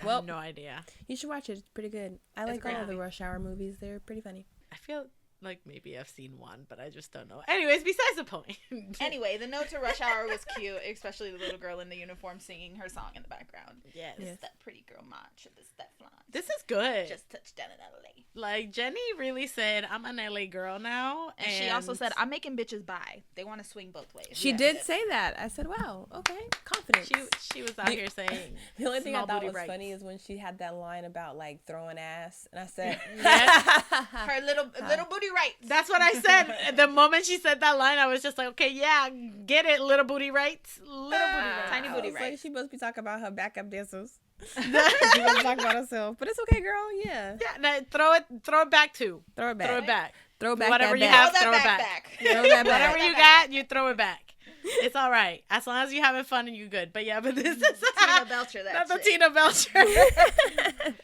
Well, I have no idea. You should watch it. It's pretty good. I like all of the Rush Hour movies. They're pretty funny. I feel like maybe I've seen one, but I just don't know. Anyways, besides the point. Anyway, the note to Rush Hour was cute, especially the little girl in the uniform singing her song in the background. Yes. This that pretty girl mantra, this that flaunt. This is good. Just touched down in LA. Like, Jennie really said, I'm an LA girl now. And she also said, I'm making bitches buy. They want to swing both ways. She did say that. I said, wow, okay, confidence. She was out here saying. The only thing I thought was funny is when she had that line about, like, throwing ass. And I said, her little booty rights. That's what I said. The moment she said that line, I was just like, okay, yeah, get it, little booty rights. Little booty rights. Tiny booty rights. Like, she must be talking about her backup dancers. She was talking about herself. But it's okay, girl. Yeah. Yeah, no, throw it back too. Throw it back. Throw it back. Throw back whatever that you back. have, throw it back. Throw that back. Whatever you got, you throw it back. It's all right. As long as you're having fun and you're good. But yeah, but this is Tina Belcher. Not the Tina Belcher.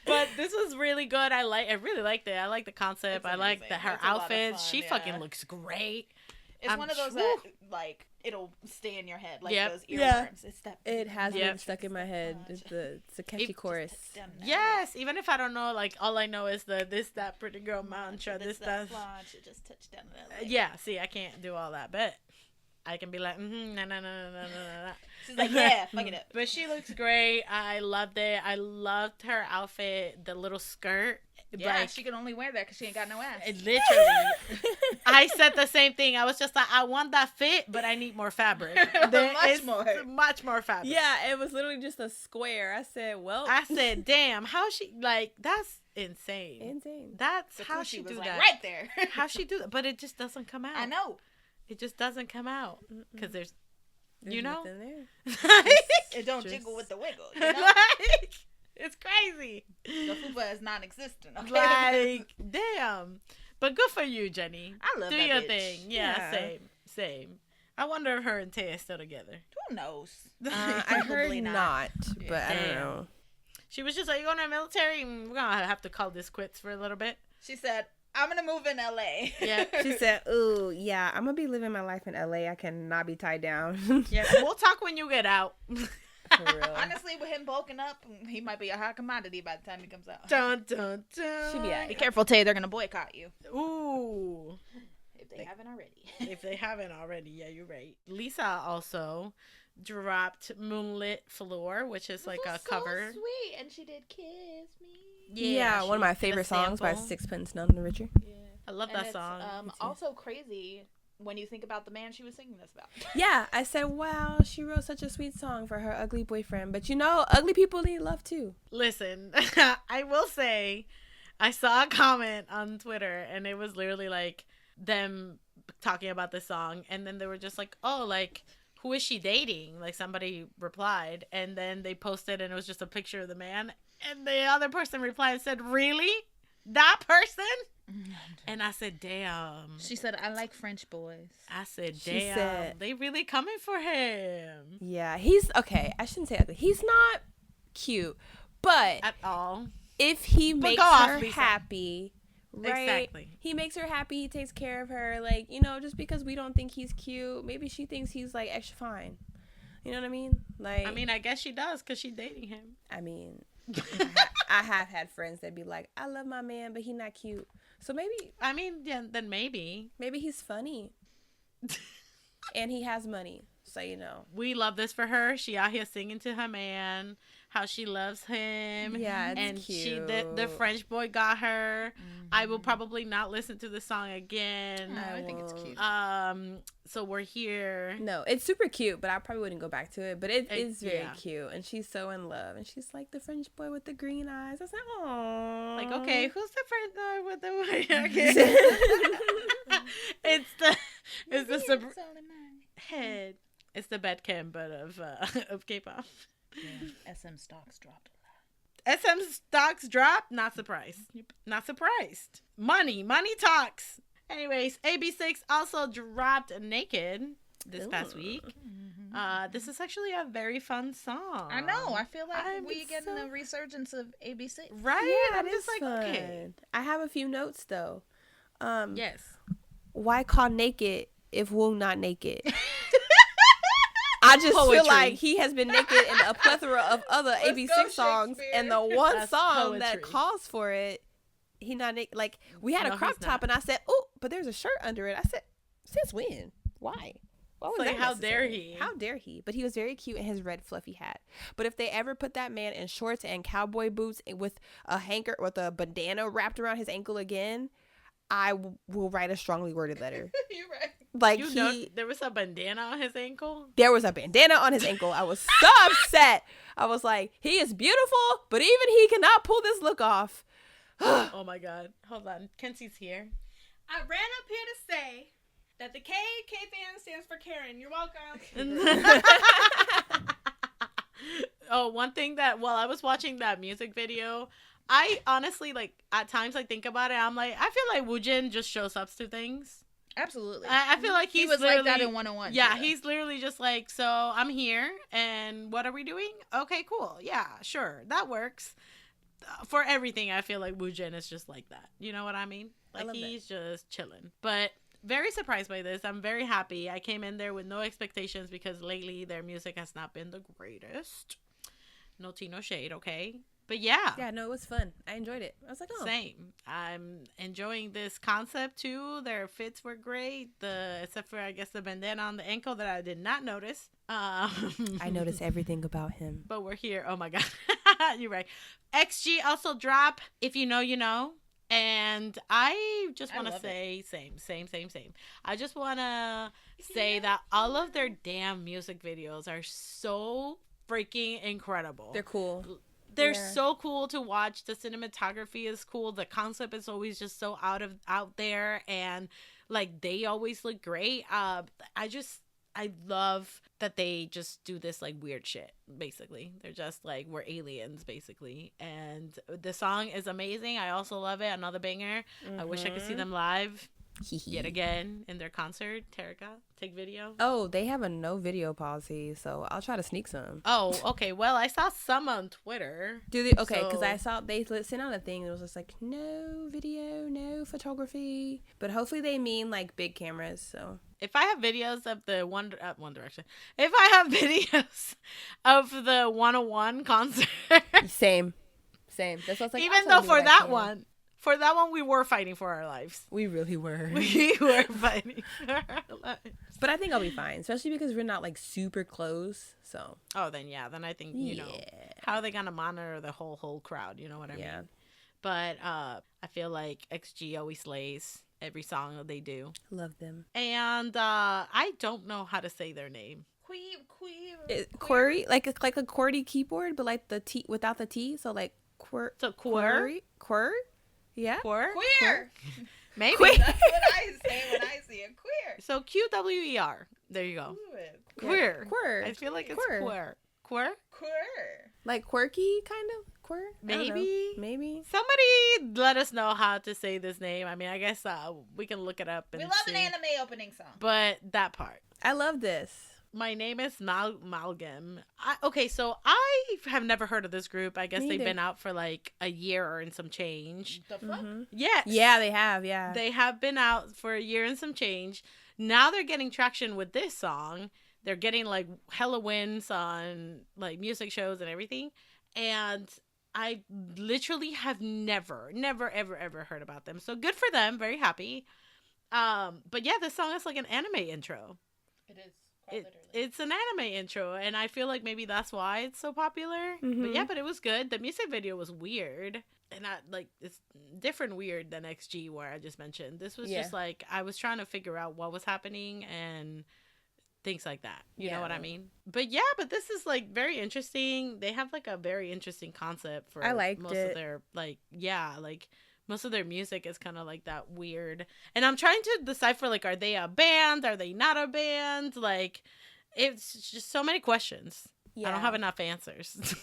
But this was really good. I really liked it. I like the concept. I like her outfits. She fucking looks great. It's one of those that, like, it'll stay in your head, like those earworms. Yeah. It has been stuck in my head. It's a catchy chorus. Yes, even if I don't know, like, all I know is this, that pretty girl mantra, this, that. Just touch down in LA. Yeah, see, I can't do all that, but I can be like, no. She's like, yeah, fuck it up. But she looks great. I loved it. I loved her outfit, the little skirt. Yeah, like, she can only wear that because she ain't got no ass. Literally. I said the same thing. I was just like, I want that fit, but I need more fabric. Much more fabric. Yeah, it was literally just a square. I said, damn, how she, like, that's insane. Insane. That's how she do like, that. right there. How she do that. But it just doesn't come out. I know. It just doesn't come out. Because there's nothing there. It don't jiggle with the wiggle. You know? Like, it's crazy. The fupa is non-existent. Okay? Like, damn. But good for you, Jennie. I love do that your bitch. thing. Yeah, same. I wonder if her and Tay are still together. Who knows? I heard not, but I don't know. She was just like, you going to the military? We're going to have to call this quits for a little bit. She said, I'm gonna move in LA. Yeah. She said, ooh, yeah, I'm gonna be living my life in LA. I cannot be tied down. Yeah, we'll talk when you get out. For real. Honestly, with him bulking up, he might be a hot commodity by the time he comes out. Dun, dun, dun. She be Be careful, Tay. They're gonna boycott you. Ooh. If they haven't already. If they haven't already, yeah, you're right. Lisa also dropped Moonlit Floor, which is like a cover. So sweet, and she did Kiss Me. Yeah, one of my she did a favorite songs by sample. Sixpence None the Richer. Yeah. I love And that it's, song. also crazy when you think about the man she was singing this about. Yeah, I said, wow, she wrote such a sweet song for her ugly boyfriend. But you know, ugly people need love too. Listen, I will say, I saw a comment on Twitter, and it was literally like them talking about the song, and then they were just like, oh, like, who is she dating? Like, somebody replied, and then they posted, and it was just a picture of the man, and the other person replied and said, really? That person? And I said, damn. She said, I like French boys. I said, She damn. said- They really coming for him. Yeah, he's okay. I shouldn't say ugly. He's not cute, but At all. if he But makes go off, her Lisa. happy, right? Exactly. He makes her happy. He takes care of her. Like, you know, just because we don't think he's cute, maybe she thinks he's like extra fine. You know what I mean? Like, I mean, I guess she does because she's dating him. I mean, I have had friends that be like, I love my man, but he not cute. So maybe I mean, yeah, then maybe. he's funny, and he has money. So you know. We love this for her. She out here singing to her man, how she loves him. Yeah, it's and cute. the French boy got her. I will probably not listen to the song again. I think it's cute. So we're here. No, it's super cute, but I probably wouldn't go back to it. But it is very yeah. cute, and she's so in love, and she's like the French boy with the green eyes. I was like, oh, Like, okay, who's the French boy with the white? Okay. it's the head. It's the Bedcam, but of K-pop. Yeah. SM stocks dropped a lot. SM stocks drop. Not surprised. Not surprised. Money talks. Anyways, AB6 also dropped Naked this past week. This is actually a very fun song. I know. I feel like I'm we getting so- a resurgence of ABC. Right? Yeah, I'm it just is like, fun. okay. I have a few notes though. Yes. Why call naked if Wu not naked? I just Poetry. feel like he has been naked in a plethora of other Let's AB6 go, songs, Shakespeare. and the one That's song that poetry. calls for it, he not naked. Like, we had No, a crop he's top, not. and I said, oh, but there's a shirt under it. I said, since when? Why? Why was Like, that how dare necessary? he? How dare he? But he was very cute in his red fluffy hat. But if they ever put that man in shorts and cowboy boots with a hanker with a bandana wrapped around his ankle again, I will write a strongly worded letter. You're right. Like, You know, there was a bandana on his ankle. there was a bandana on his ankle. I was so upset. I was like, he is beautiful, but even he cannot pull this look off. Oh my God. Hold on. Kenzie's here. I ran up here to say that the KPOP stands for Karen. You're welcome. Oh, one thing that while I was watching that music video, I honestly, like, at times I think about it, I'm like, I feel like Woojin just shows up to things. Absolutely. I feel like he was like that literally- in 101. Yeah, too. he's literally just like, so I'm here, and what are we doing? Okay, cool. Yeah, sure. That works. For everything, I feel like Woojin is just like that. You know what I mean? Like, love that. he's just chilling. But very surprised by this. I'm very happy. I came in there with no expectations because lately their music has not been the greatest. No tea, no shade, okay? But yeah. Yeah, no, it was fun. I enjoyed it. I was like, oh. Same. I'm enjoying this concept too. Their fits were great. Except for, I guess, the bandana on the ankle that I did not notice. I noticed everything about him. But we're here. Oh my God. You're right. XG also drop. If you know, you know. And I just I want to love say same. I just want to say that all of their damn music videos are so freaking incredible. They're cool. They're Yeah. so cool to watch. The cinematography is cool. The concept is always just so out there, and like they always look great. I love that they just do this like weird shit. Basically, they're just like, we're aliens, basically. And the song is amazing. I also love it. Another banger. I wish I could see them live. Yet again, in their concert, Terika, take video. Oh, they have a no video policy, so I'll try to sneak some. Oh, okay. Well, I saw some on Twitter. Do they? Okay, because I saw they sent out a thing that was just like, no video, no photography. But hopefully they mean like big cameras, so. If I have videos of the One Direction, if I have videos of the 101 concert. Same. That's what's like. Even though for that one, we were fighting for our lives. We really were. We were fighting for our lives. But I think I'll be fine, especially because we're not like super close. So. Oh, then I think you know how are they gonna monitor the whole crowd? You know what I mean? But I feel like XG always slays every song that they do. Love them. And I don't know how to say their name. QWER, like a QWERTY keyboard, but like the T without the T. So like QWER. So QWER. Yeah. Queer. Maybe. That's what I say when I see it. Queer. So QWER. There you go. Queer. QWER. I feel like it's queer. Queer? Queer. Like quirky, kind of? Queer? Maybe. Somebody let us know how to say this name. I mean, I guess we can look it up. And we love see. an anime opening song. But that part. I love this. My name is Malguem. Okay, so I have never heard of this group. I guess they've been out for like a year and some change. The fuck? Mm-hmm. Yes. Yeah, they have, yeah. They have been out for a year and some change. Now they're getting traction with this song. They're getting like hella wins on like music shows and everything. And I literally have never, ever heard about them. So good for them. Very happy. But yeah, this song is like an anime intro. It is. It's an anime intro, and I feel like maybe that's why it's so popular. Mm-hmm. But yeah, but it was good. The music video was weird, and it's different weird than XG, where I just mentioned. This was just like I was trying to figure out what was happening and things like that. You know what I mean? But yeah, but this is like very interesting. They have like a very interesting concept for most of their most of their music is kind of like that weird. And I'm trying to decipher, like, are they a band? Are they not a band? Like, it's just so many questions. Yeah. I don't have enough answers.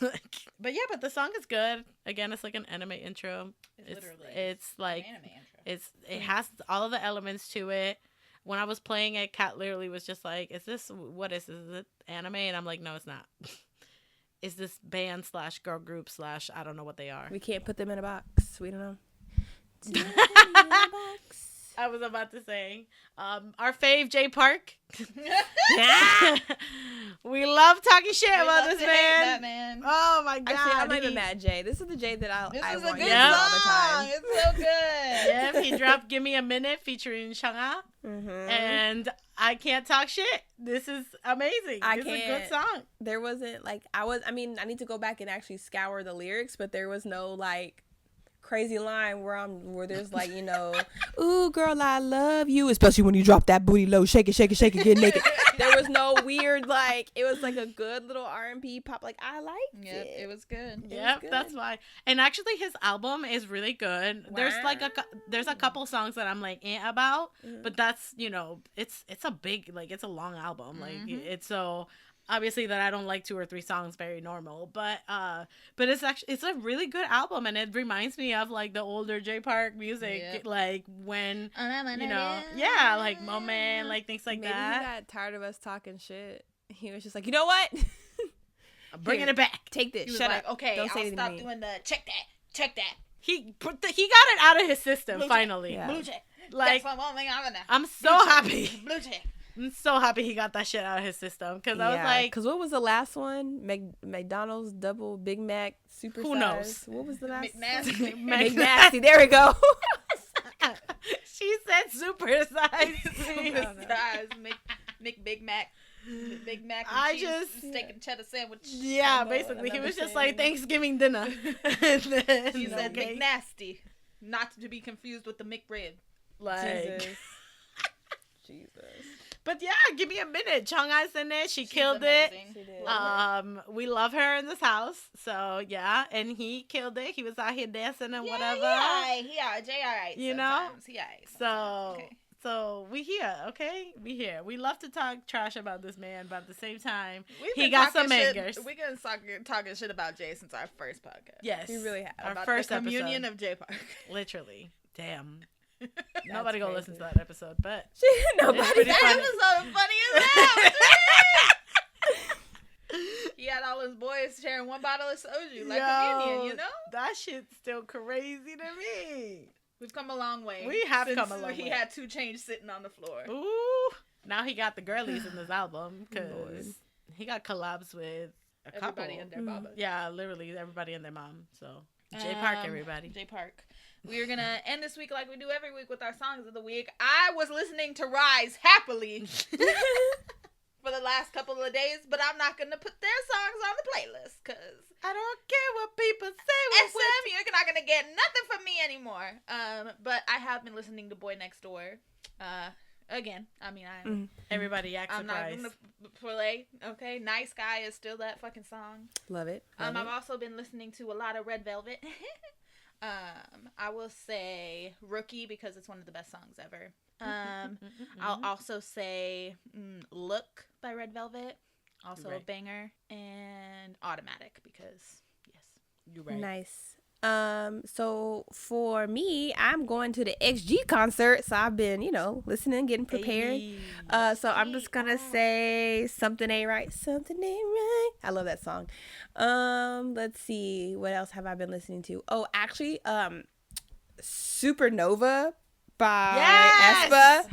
But yeah, but the song is good. Again, it's like an anime intro. It's like, an anime intro. It has all of the elements to it. When I was playing it, Kat literally was just like, what is this? Is it anime? And I'm like, no, it's not. Is this band / girl group / I don't know what they are. We can't put them in a box. We don't know. I was about to say our fave Jay Park. We love talking shit about this man. Oh my god! Actually, I'm not even mad Jay. This is the Jay that I want to all the time. It's so good. Yeah, he dropped "Gimme a Minute" featuring Seunghan, and I can't talk shit. This is amazing. It's a good song. There wasn't like I need to go back and actually scour the lyrics, but there was no like crazy line where there's like, you know, ooh girl, I love you, especially when you drop that booty low, shake it, get naked. There was no weird, like, it was like a good little R&B pop. Like, I liked it. It was good. Yep, that's why. And actually, his album is really good. Wow. There's like there's a couple songs that I'm like about, but that's, you know, it's a big, like, it's a long album. Like, it's so. Obviously that I don't like 2 or 3 songs, very normal, but it's a really good album, and it reminds me of like the older Jay Park music, like when you know, like Moment, like things like that. Maybe he got tired of us talking shit. He was just like, you know what? I'm bringing it back. Take this. Shut up. Okay, don't say anything. I'll stop doing the check that. He got it out of his system Blue finally. Check. Blue check. Like, I'm so happy. Blue check. I'm so happy he got that shit out of his system, because I was like, because what was the last one? McDonald's double Big Mac super who knows? What was the last McNasty. McNasty. There we go. She said super size. Big Mac. Big Mac and steak and cheddar sandwich. Yeah, basically he was just like Thanksgiving dinner. Then, he said McNasty, not to be confused with the McRib. Like Jesus. But yeah, give me a minute. Seunghan's in it. She's killed amazing. It. She did. We love her in this house. So yeah, and he killed it. He was out here dancing and whatever. Yeah, Jay alright. You know? He alright. So we here, okay? We here. We love to talk trash about this man, but at the same time, he got some angers. We've been talking shit about Jay since our first podcast. Yes. We really have. Our about first the communion episode of Jay Park. Literally. Damn. Nobody gonna listen to that episode, but nobody. That episode funny as hell. He had all his boys sharing one bottle of soju, like communion, you know? That shit's still crazy to me. We've come a long way. We have come a long way. He had 2 Chainz sitting on the floor. Ooh. Now he got the girlies in this album because he got collabs with a couple. Everybody and their baba. Yeah, literally everybody and their mom. So, J Park, everybody. J Park. We are going to end this week like we do every week with our songs of the week. I was listening to RIIZE happily for the last couple of days, but I'm not going to put their songs on the playlist because I don't care what people say. SM, you're not going to get nothing from me anymore. But I have been listening to Boy Next Door. Again, I mean, everybody acts I'm surprised. not going to play. Okay, Nice Guy is still that fucking song. Love it. I've also been listening to a lot of Red Velvet. I will say Rookie because it's one of the best songs ever. I'll also say Look by Red Velvet, also a banger, and Automatic because yes, you're right. Nice. So for me, I'm going to the XG concert, so I've been, listening, getting prepared. So I'm just gonna say Something Ain't Right, Something Ain't Right. I love that song. Let's see, what else have I been listening to? Oh, actually, Supernova by aespa.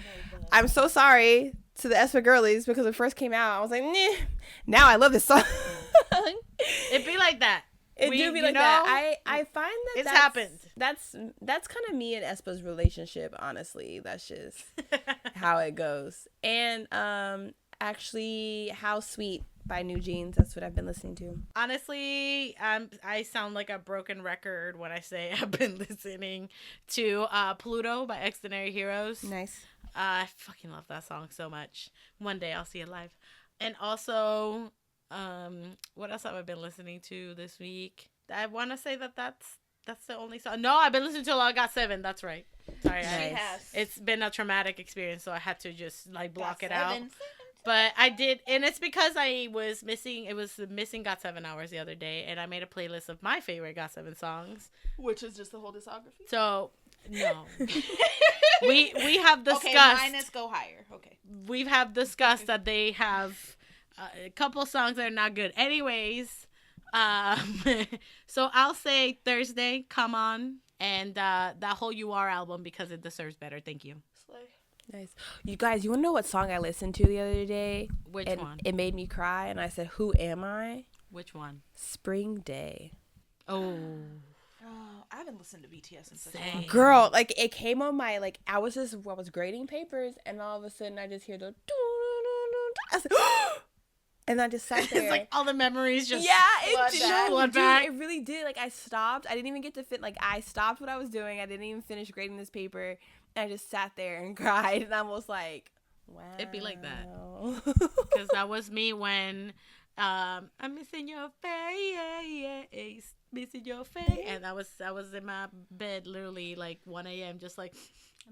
I'm so sorry to the aespa girlies because when it first came out, I was like, nah. Now I love this song. It be like that. It do be like that. I find that it's happened. That's kind of me and aespa's relationship, honestly. That's just how it goes. And actually, How Sweet by New Jeans. That's what I've been listening to. Honestly, I sound like a broken record when I say I've been listening to Pluto by Extraordinary Heroes. Nice. I fucking love that song so much. One day I'll see it live. And also, what else have I been listening to this week? I want to say that's the only song. No, I've been listening to a lot of GOT7. That's right. Sorry, nice. It's been a traumatic experience, so I had to just block it out. But I did, and it's because I was missing. It was missing GOT7 hours the other day, and I made a playlist of my favorite GOT7 songs, which is just the whole discography. So no, we have discussed. Okay, mine is Go Higher. Okay, we have discussed that they have a couple songs that are not good. Anyways, so I'll say Thursday, Come On, and that whole UR album because it deserves better. Thank you. Nice. You guys, you want to know what song I listened to the other day? Which one? It made me cry, and I said, Who Am I? Which one? Spring Day. Oh, I haven't listened to BTS in such a long time. Girl, it came on my, I was grading papers, and all of a sudden I just hear the I said, and I just sat there. It's like all the memories just it back. It really did. I stopped. I didn't even get to fit. I stopped what I was doing. I didn't even finish grading this paper. And I just sat there and cried. And I was like, wow. It'd be like that. Because that was me when I'm missing your face. Missing your face. And I was in my bed literally 1 a.m. just like.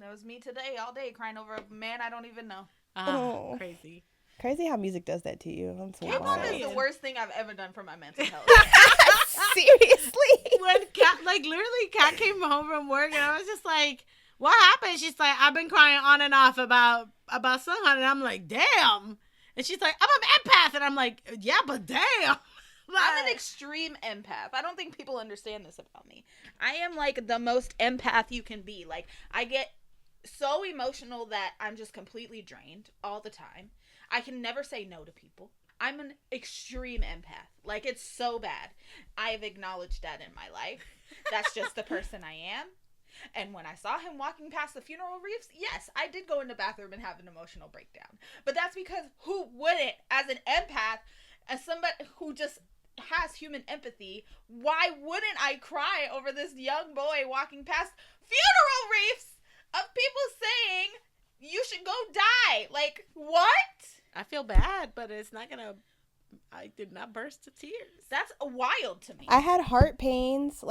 That was me today all day crying over a man I don't even know. Crazy. Crazy how music does that to you. I'm so K-pop is the worst thing I've ever done for my mental health. Seriously. When Kat, literally, Kat came home from work and I was just like, what happened? She's like, I've been crying on and off about Seunghan. And I'm like, damn. And she's like, I'm an empath. And I'm like, yeah, but damn. I'm an extreme empath. I don't think people understand this about me. I am the most empath you can be. I get so emotional that I'm just completely drained all the time. I can never say no to people. I'm an extreme empath. It's so bad. I've acknowledged that in my life. That's just the person I am. And when I saw him walking past the funeral wreaths, yes, I did go in the bathroom and have an emotional breakdown. But that's because who wouldn't, as an empath, as somebody who just has human empathy, why wouldn't I cry over this young boy walking past funeral wreaths of people saying, you should go die? What? I feel bad, but it's not gonna. I did not burst to tears. That's wild to me. I had heart pains.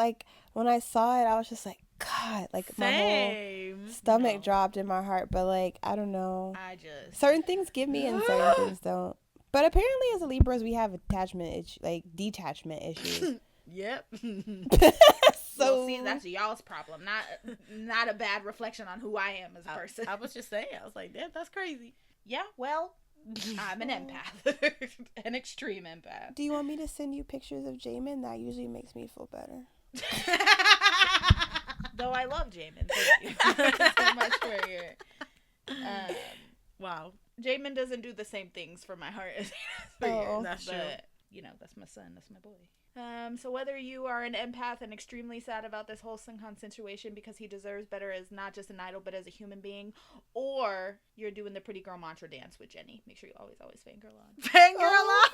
When I saw it, I was just like, God, my whole stomach dropped in my heart. But I don't know. Certain things give me and certain things don't. But apparently, as a Libras, we have detachment issues. Yep. So well, see, that's y'all's problem, not a bad reflection on who I am as a person. I was just saying, I was like, damn, that's crazy. Yeah, well, I'm an empath, an extreme empath. Do you want me to send you pictures of Jamin? That usually makes me feel better. Though I love Jamin, thank you so much for your. Wow, Jamin doesn't do the same things for my heart as he does for yours. That's true. You know, that's my son. That's my boy. So whether you are an empath and extremely sad about this whole Seunghan situation because he deserves better as not just an idol but as a human being, or you're doing the pretty girl mantra dance with Jennie, make sure you always fangirl on. Fangirl on.